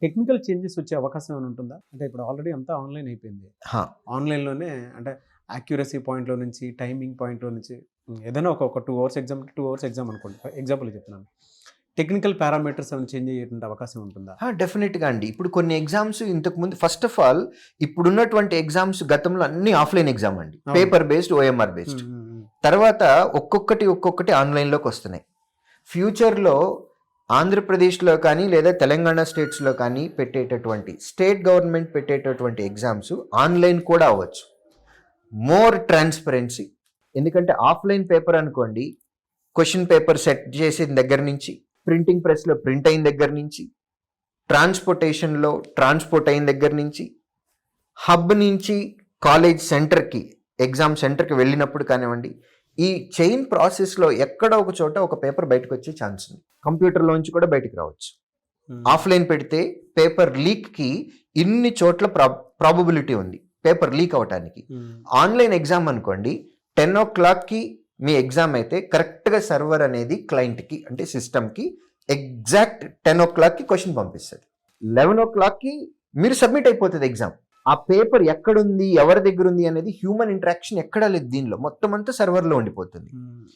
Technical changes వచ్చే అవకాశం ఏమైనా ఉంటుందా? అంటే ఇప్పుడు ఆల్రెడీ అంతా ఆన్‌లైన్ అయిపోయింది. హా, ఆన్‌లైన్‌లోనే అంటే యాక్యురసీ పాయింట్‌లో నుంచి, టైమింగ్ పాయింట్‌లో నుంచి ఏదైనా ఒక 2 అవర్స్ ఎగ్జామ్, 2 అవర్స్ ఎగ్జామ్ అనుకోండి. ఎగ్జాంపుల్‌గా చెప్తున్నాను. టెక్నికల్ పారామీటర్స్ ఏమైనా చేంజ్ అయ్యేటువంటి అవకాశం ఉంటుందా? డెఫినెట్గా అండి. ఇప్పుడు కొన్ని ఎగ్జామ్స్ ఇంతకుముందు ఫస్ట్ ఆఫ్ ఆల్ ఇప్పుడున్నటువంటి ఎగ్జామ్స్ గతంలో అన్ని ఆఫ్లైన్ ఎగ్జామ్ అండి, అవును. పేపర్ బేస్డ్, ఓఎంఆర్ హ్మ్. బేస్డ్. హ్మ్. హ్మ్. తర్వాత ఒక్కొక్కటి ఆన్లైన్లోకి వస్తున్నాయి. ఫ్యూచర్లో ఆంధ్రప్రదేశ్లో కానీ లేదా తెలంగాణ స్టేట్స్లో కానీ పెట్టేటటువంటి స్టేట్ గవర్నమెంట్ పెట్టేటటువంటి ఎగ్జామ్స్ ఆన్లైన్ కూడా అవ్వచ్చు. More transparency. ఎందుకంటే ఆఫ్లైన్ పేపర్ అనుకోండి, క్వశ్చన్ పేపర్ సెట్ చేసిన దగ్గర నుంచి, ప్రింటింగ్ ప్రెస్లో ప్రింట్ అయిన దగ్గర నుంచి, ట్రాన్స్పోర్టేషన్లో ట్రాన్స్పోర్ట్ అయిన దగ్గర నుంచి, హబ్ నుంచి కాలేజ్ సెంటర్కి, ఎగ్జామ్ సెంటర్కి వెళ్ళినప్పుడు కానివ్వండి, ఈ చైన్ ప్రాసెస్లో ఎక్కడో ఒక చోట ఒక పేపర్ బయటకు వచ్చే ఛాన్స్ ఉంది. కంప్యూటర్లోంచి కూడా బయటకు రావచ్చు. హ్మ్. ఆఫ్లైన్ పెడితే పేపర్ లీక్కి ఇన్ని చోట్ల ప్రాబబిలిటీ ఉంది పేపర్ లీక్ అవటానికి. హ్మ్. ఆన్లైన్ ఎగ్జామ్ అనుకోండి, 10 o'clockకి మీ ఎగ్జామ్ అయితే కరెక్ట్గా సర్వర్ అనేది క్లయింట్కి అంటే సిస్టమ్కి ఎగ్జాక్ట్ 10 o'clockకి క్వశ్చన్ పంపిస్తుంది. 11 o'clockకి మీరు సబ్మిట్ అయిపోతుంది ఎగ్జామ్. ఆ పేపర్ ఎక్కడుంది, ఎవరి దగ్గర ఉంది అనేది హ్యూమన్ ఇంటరాక్షన్ ఎక్కడా లేదు దీనిలో, మొత్తం అంతా సర్వర్లో ఉండిపోతుంది. హ్మ్.